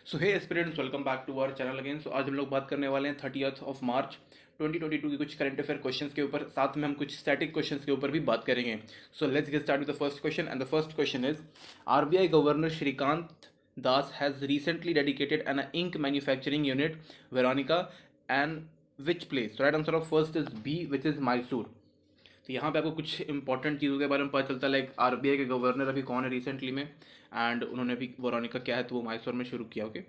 So hey aspirants, welcome back to our channel again. So आज हम लोग बात करने वाले हैं 30 मार्च 2022 के कुछ करंट अफेयर क्वेश्चंस के ऊपर, साथ में हम कुछ स्टैटिक क्वेश्चंस के ऊपर भी बात करेंगे। So let's get start with the first question, and the first question is RBI governor Shrikant Das has recently dedicated an ink manufacturing unit Veronica and which place. Right answer of first is B, which is Mysore. तो यहाँ पे आपको कुछ important चीज़ों के बारे में पता चलता है, लाइक आरबीआई के गवर्नर अभी कौन है रिसेंटली में, एंड उन्होंने अभी वेरोनिका क्या है तो वो मैसूर में शुरू किया। Okay,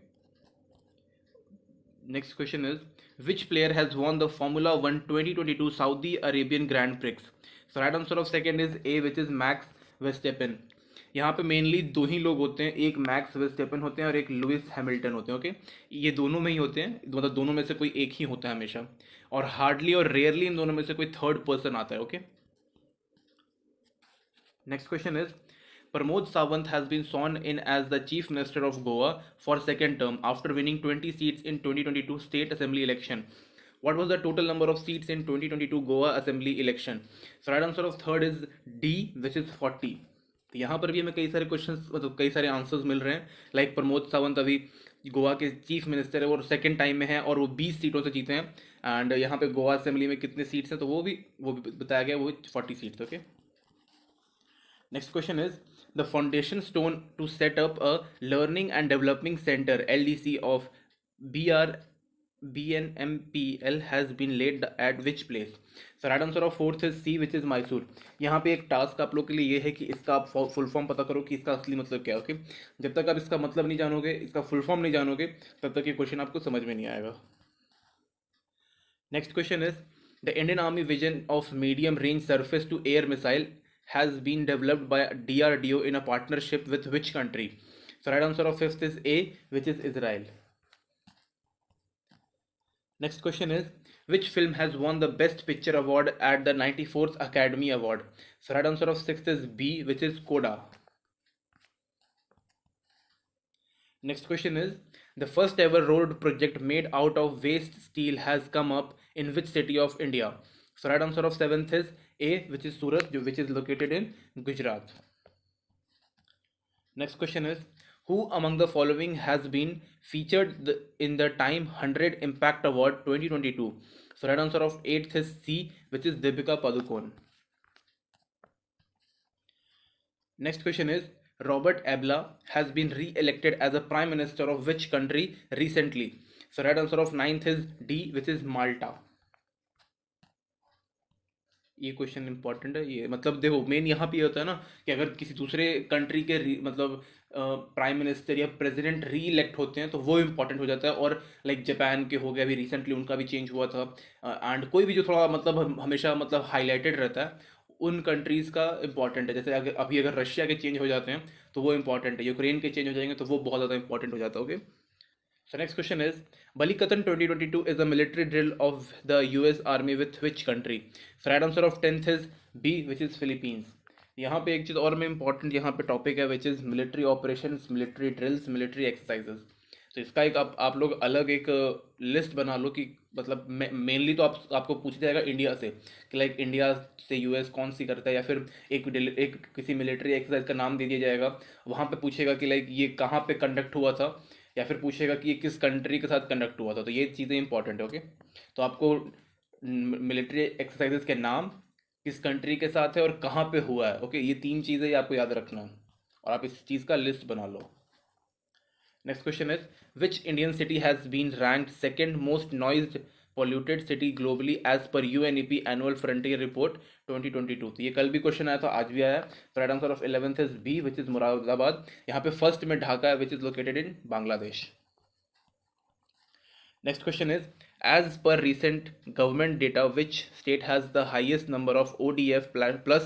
next question is which player has won the Formula 1 2022 Saudi Arabian Grand Prix? So right answer of second is A, which is Max Verstappen. यहाँ पे मेनली दो ही लोग होते हैं, एक मैक्स वेस्टेपन होते हैं और एक लुइस हैमिल्टन होते हैं। ओके, ये दोनों में ही होते हैं, मतलब दोनों में से कोई एक ही होता है हमेशा, और हार्डली और रेयरली इन दोनों में से कोई थर्ड पर्सन आता है। Okay, next question is Pramod Sawant has been sworn in as the Chief Minister of Goa for second term after winning 20 seats in 2022 state assembly election. What was the total number of seats in 2022 Goa assembly election? So right answer of third is D, which is 40. तो यहाँ पर भी हमें कई सारे questions, मतलब कई सारे आंसर्स मिल रहे हैं। लाइक प्रमोद सावंत अभी गोवा के चीफ मिनिस्टर है, वो सेकंड टाइम में है और वो 20 सीटों से जीते हैं। एंड यहाँ पे गोवा असेंबली में कितने सीट्स हैं तो वो भी बताया गया, वो 40 seats. Okay, next question is the foundation stone to set up a learning and development center LDC of BR BNMPL has been laid at which place? So right answer of fourth is C, which is Mysore. यहाँ पे एक task आप लोग के लिए ये है कि इसका आप फुल फॉर्म पता करो कि इसका असली मतलब क्या है। ओके, जब तक आप इसका मतलब नहीं जानोगे, इसका फुल फॉर्म नहीं जानोगे, तब तक ये क्वेश्चन आपको समझ में नहीं आएगा। Next question is the Indian army vision of medium range surface to air missile has been developed by DRDO in a partnership with which country? So right answer of fifth is A, which is Israel. Next question is which film has won the best picture award at the 94th Academy Award? So right answer of sixth is B, which is Coda. Next question is the first ever road project made out of waste steel has come up in which city of India? So right answer of seventh is A, which is Surat, which is located in Gujarat. Next question is who among the following has been featured in the Time 100 Impact Award 2022? So right answer of 8th is C, which is Deepika Padukone. Next question is Robert Abla has been re-elected as a Prime Minister of which country recently? So right answer of 9th is D, which is Malta. ये question important है। ये मतलब देखो main यहाँ पे ये होता है ना कि अगर किसी दूसरे कंट्री के मतलब प्राइम मिनिस्टर या प्रेसिडेंट री इलेक्ट होते हैं तो वो इंपॉर्टेंट हो जाता है। और लाइक जापान के हो गए अभी रिसेंटली, उनका भी चेंज हुआ था। एंड कोई भी जो थोड़ा मतलब हमेशा मतलब हाईलाइटेड रहता है उन कंट्रीज़ का इंपॉर्टेंट है। जैसे अगर रशिया के चेंज हो जाते हैं तो वो इंपॉर्टेंट है, यूक्रेन के चेंज हो जाएंगे तो वो बहुत ज़्यादा इंपॉर्टेंट हो जाता है। Okay, so next question is Balikatan 2022 is a military drill of the US Army with which country? So right answer of 10th is B, which is Philippines. यहाँ पे एक चीज़ और में इंपॉर्टेंट यहाँ पे टॉपिक है, which is military operations, military drills, military exercises. तो इसका एक आप लोग अलग एक लिस्ट बना लो कि मतलब मेनली तो आपको पूछा जाएगा इंडिया से कि लाइक इंडिया से यूएस कौन सी करता है, या फिर एक किसी मिलिट्री एक्सरसाइज का नाम दे दिया जाएगा। वहाँ पे पूछेगा कि लाइक ये कहाँ पे कंडक्ट हुआ था, या फिर पूछेगा कि ये किस कंट्री के साथ कंडक्ट हुआ था। तो ये चीज़ें इंपॉर्टेंट है। ओके, तो आपको मिलिट्री एक्सरसाइजेस के नाम, किस कंट्री के साथ है और कहाँ पे हुआ है, ओके, ये तीन चीज़ें आपको याद रखना है और आप इस चीज़ का लिस्ट बना लो। Next question is which Indian city has been ranked second most noise polluted city globally as per UNEP annual frontier report 2022। तो ये कल भी क्वेश्चन आया था, आज भी आया। तो right answer of 11th is B, which is Moradabad. यहाँ पे फर्स्ट में ढाका है, which is located in Bangladesh. Next question is as per recent government data which state has the highest number of ODF plus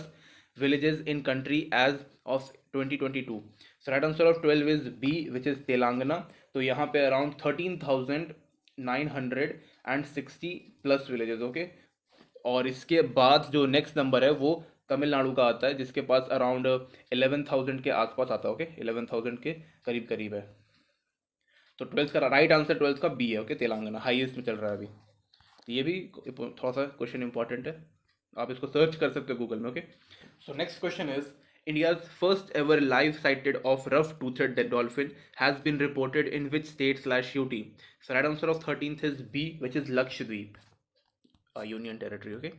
villages in country as of 2022? So right answer of 12 is B, which is Telangana। तो यहाँ पे around 13,960 plus villages. Okay, और इसके बाद जो next number है वो तमिलनाडु का आता है, जिसके पास अराउंड 11,000 के आसपास आता है। ओके, 11,000 के करीब करीब है। तो ट्वेल्थ का राइट आंसर ट्वेल्थ का बी है। ओके, तेलंगाना हाईएस्ट में चल रहा है अभी। तो ये भी थोड़ा सा क्वेश्चन इंपॉर्टेंट है, आप इसको सर्च कर सकते हो गूगल में। Okay, so next question is India's first ever live sighted of rough-toothed dolphin has been reported in which state slash UT? So right answer of 13th is B, which is Lakshadweep, a union territory. Okay.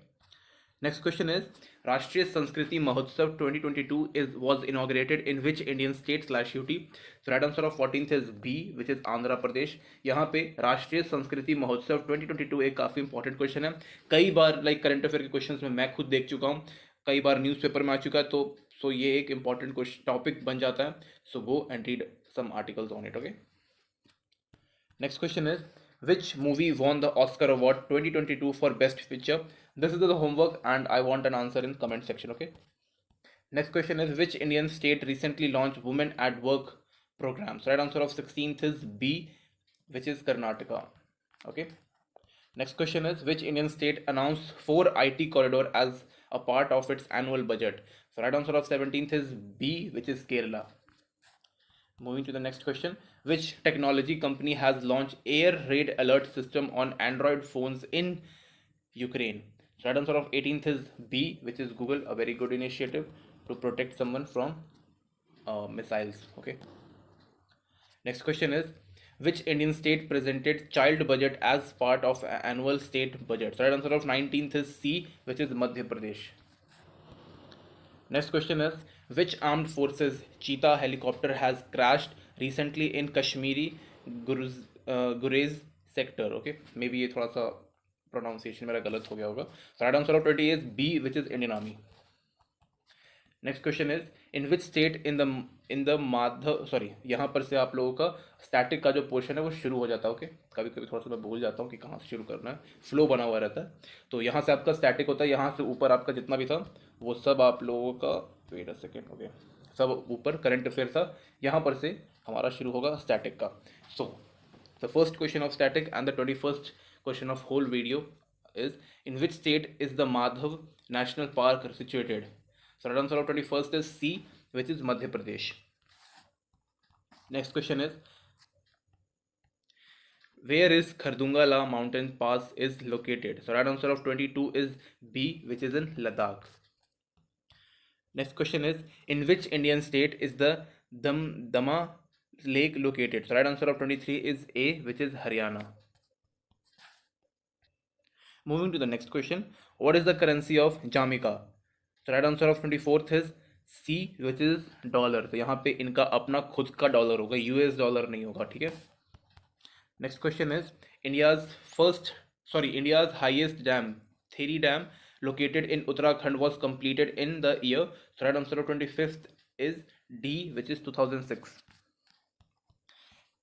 Next question is Rashtriya Sanskriti Mahotsav 2022 was inaugurated in which Indian state slash UT? So right answer of 14th is B, which is Andhra Pradesh. यहाँ पे राष्ट्रीय संस्कृति महोत्सव 2022 एक काफ़ी important question है. कई बार like current affair के क्वेश्चंस में मैं खुद देख चुका हूँ, कई बार न्यूज़पेपर में आ चुका है, तो सो ये एक इंपॉर्टेंट टॉपिक बन जाता है. So go and read some articles on it. Okay. Next question is which movie won the Oscar Award 2022 for Best Picture? This is the homework and I want an answer in comment section. Okay. Next question is which Indian state recently launched Women at Work programs? Right answer of 16th is B, which is Karnataka. Okay. Next question is which Indian state announced 4 IT corridor as a part of its annual budget? So right answer of 17th is B, which is Kerala. Moving to the next question, which technology company has launched air raid alert system on Android phones in Ukraine? So right answer of 18th is B, which is Google, a very good initiative to protect someone from missiles. Okay. Next question is which Indian state presented child budget as part of annual state budget? So right answer of 19th is C, which is Madhya Pradesh. Next question is which armed forces cheetah helicopter has crashed recently in Kashmiri Gurez sector? Okay, maybe ये थोड़ा सा pronunciation मेरा गलत हो गया होगा. So right answer of 20 is B, which is Indian Army. Next question is in which state in the Madhav sorry यहाँ पर से आप लोगों का स्टैटिक का जो पोर्शन है वो शुरू हो जाता है. ओके. कभी कभी थोड़ा सा मैं भूल जाता हूँ कि कहाँ से शुरू करना है, फ्लो बना हुआ रहता है. तो यहाँ से आपका स्टैटिक होता है, यहाँ से ऊपर आपका जितना भी था वो सब आप लोगों का वेट अ सेकेंड. ओके. सब ऊपर करंट अफेयर था, यहाँ पर से हमारा शुरू होगा स्टैटिक का. So the first question of static and the 21st question of whole video is in which state is the Madhav National Park situated? So right answer of 21st is C, which is Madhya Pradesh. Next question is where is Khardungala mountain pass is located? So right answer of 22 is B, which is in Ladakh. Next question is in which Indian state is the Dama lake located? So right answer of 23 is A, which is Haryana. Moving to the next question, what is the currency of Jamaica? So right answer of 24th is C, which is dollar. तो यहाँ पे इनका अपना खुद का dollar होगा, US dollar नहीं होगा. ठीक है. Next question is India's highest dam theory dam located in Uttarakhand was completed in the year. So right answer of 25th is D, which is 2006.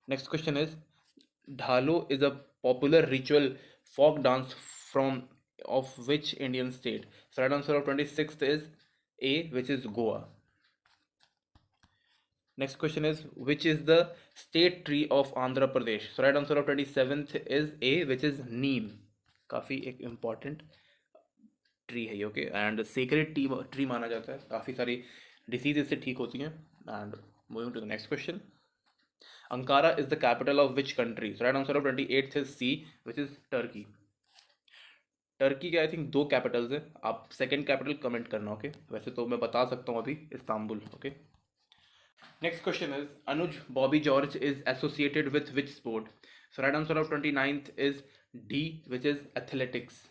Next question is Dhalo is a popular ritual folk dance from of which Indian state? So right answer of 26th is A, which is Goa. Next question is which is the state tree of Andhra Pradesh? So right answer of 27th is A, which is Neem. काफ़ी एक important tree है ये. Okay. And sacred tree माना जाता है, काफ़ी सारी disease इससे ठीक होती हैं. And moving to the next question, Ankara is the capital of which country? So right answer of 28th is C, which is Turkey. Turkey के आई थिंक 2 कैपिटल्स है, आप सेकंड कैपिटल कमेंट करना. Okay. वैसे तो मैं बता सकता हूँ अभी Istanbul. Okay. Next question is Anju Bobby George is associated with which sport? So right answer of 29th is D, which is athletics.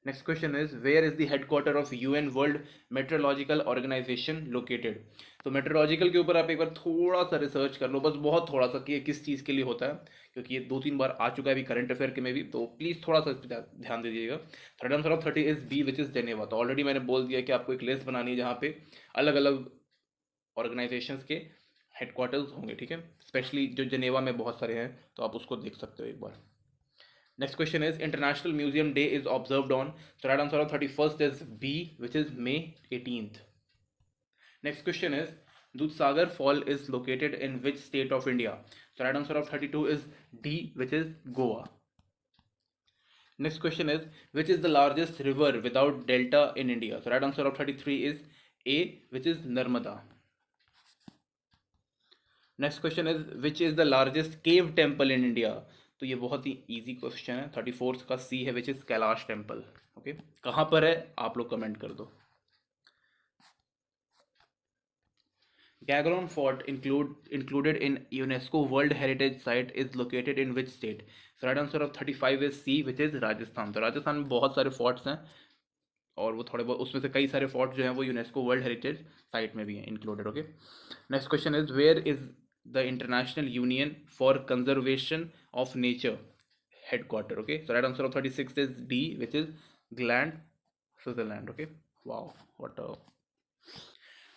Next question is where is the headquarter of UN World Meteorological Organization located? तो meteorological के ऊपर आप एक बार थोड़ा सा research कर लो, बस बहुत थोड़ा सा, कि ये किस चीज़ के लिए होता है, क्योंकि ये 2-3 बार आ चुका है अभी करंट अफेयर के में भी. तो प्लीज़ थोड़ा सा इस पर ध्यान दीजिएगा. Third answer of 30 is B, which is Geneva. तो ऑलरेडी मैंने बोल दिया कि आपको एक लिस्ट बनानी है जहाँ पे अलग अलग ऑर्गेनाइजेशंस के हेडक्वार्टर्स होंगे. ठीक है. स्पेशली जो जेनेवा में बहुत सारे हैं, तो आप उसको देख सकते हो एक बार. Next question is International Museum Day is observed on. So right answer of 31st is B, which is May 18th. Next question is Dudhsagar Fall is located in which state of India? So right answer of 32 is D, which is Goa. Next question is which is the largest river without delta in India? So right answer of 33 is A, which is Narmada. Next question is which is the largest cave temple in India? तो ये बहुत ही easy question है। 34th का सी है which is Kailash temple. Okay, कहाँ पर है आप लोग कमेंट कर दो। Gagron Fort included in UNESCO World Heritage Site is located in which state? So right answer of 35 is C, which is Rajasthan. तो राजस्थान में बहुत सारे फोर्ट्स हैं और वो थोड़े बहुत उसमें से कई सारे फोर्ट्स जो हैं वो यूनेस्को वर्ल्ड हेरिटेज साइट में भी हैं included. Okay, next question is where is the International Union for Conservation of Nature headquarter? Okay, so right answer of 36 is D, which is Gland, Switzerland. Okay, wow, what a.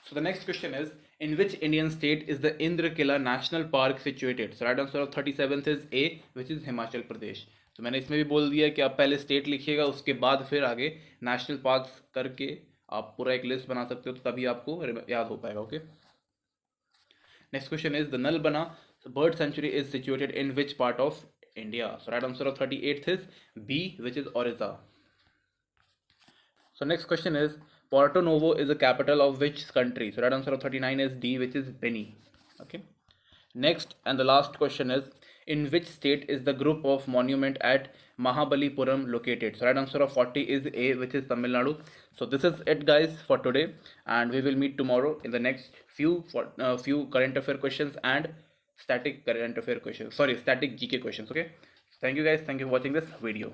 So the next question is, in which Indian state is the Indrakila National Park situated? So right answer of 37th is A, which is Himachal Pradesh. तो मैंने इसमें भी बोल दिया कि आप पहले state लिखिएगा, उसके बाद फिर आगे नेशनल पार्क्स करके आप पूरा एक लिस्ट बना सकते हो, तो तभी आपको याद हो पाएगा। Okay, next question is the Nalabana bird sanctuary is situated in which part of India? So right answer of 38th is B, which is Orissa. So next question is, Porto Novo is the capital of which country? So right answer of 39 is D, which is Benin. Okay. Next and the last question is, in which state is the group of monument at Mahabalipuram located? So right answer of 40 is A, which is Tamil Nadu. So this is it guys for today, and we will meet tomorrow in the next few current affair questions and static current affair questions. Sorry, static GK questions. Okay. Thank you guys. Thank you for watching this video.